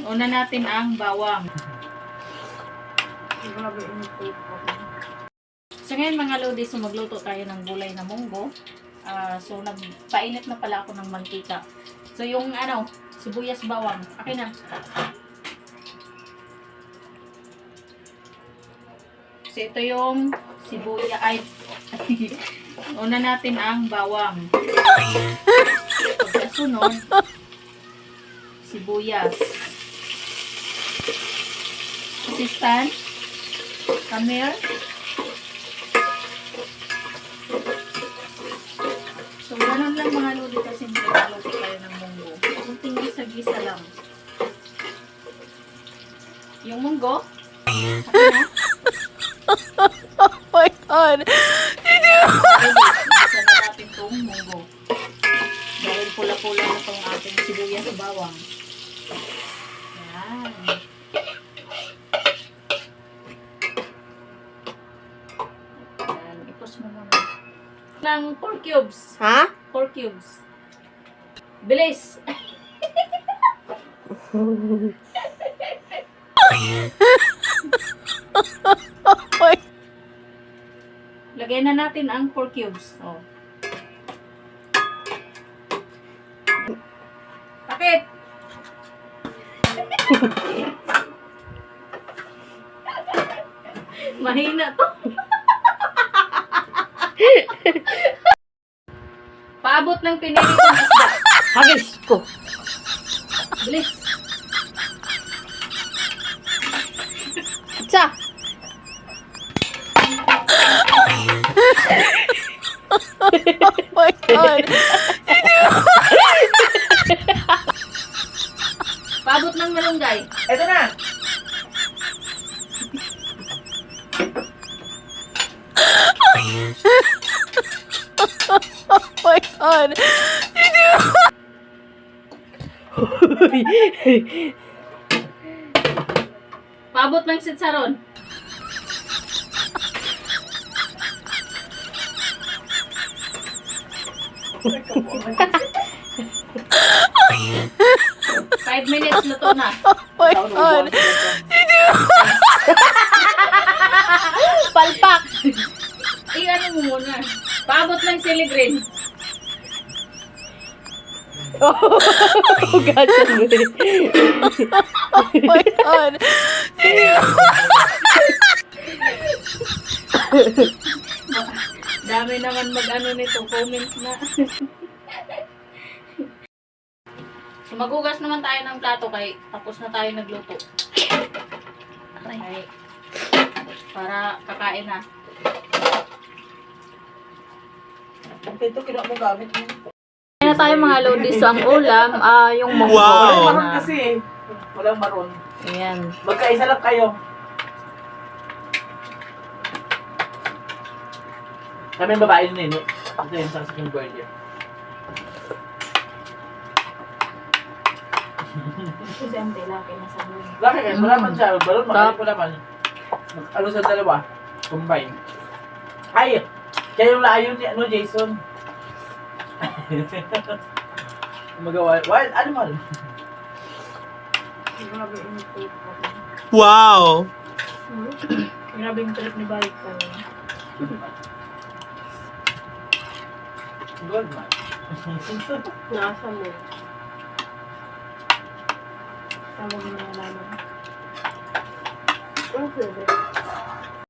Una natin ang bawang. So ngayon mga lodi, so magluto tayo ng gulay na munggo. So nagpainit na pala ako ng mantika. So yung sibuyas bawang. Okay na. So ito yung sibuyas. Una natin ang bawang. Pagkasunod, sibuyas. Assistant. Camel. So ganun lang mga lodi kasi magluto tayo ng munggo. Kunting gisa-gisa lang. Yung munggo. Okay na. Oh my God! Isa na natin itong munggo. Dahil pula-pula na itong ating sibuyas sa bawang. Yan. Yan. Ipos mo muna. Ng 4 cubes. Ha? 4 cubes. Bilis! Lagyan na natin ang 4 cubes. Oh. Bakit? Mahina to. Paabot ng piniritong isda. Hagis ko. Bilis. Tsa! Oh my God! Paabot ng malunggay. Ito na! Oh my God! Paabot ng sitsaron. Five minutes luto na. Oh my God! Palpak! Ano mo muna. Paabot ng sili green. Hugasan mo eh. Oh my God! Dami naman mag-ano nito. Comment na. So magugas naman tayo ng plato kay tapos na tayo nagluto. Okay. Para kakain na. Ito, kinuha mo gamit mo. Kaya na tayo mga lodi. So ang ulam, yung munggo. Walang maroon kasi eh. Walang maroon. Ayan. Magkaisa lang kayo. Kami ang babae ni Nino. Ito yung sa second burger. Kasi ang tilapia na sa buhay. Bakit eh? Wala man siya. Balon, magaling ko naman. Ano sa dalawa? Combine. Ay! Siya yung layo ni Jason. Magawa. Wild animal. Grabe yung trip ko. Wow! Grabe yung trip ni Balik ka. Gold man. Nasa mo. Tawag mo na naman. Okay.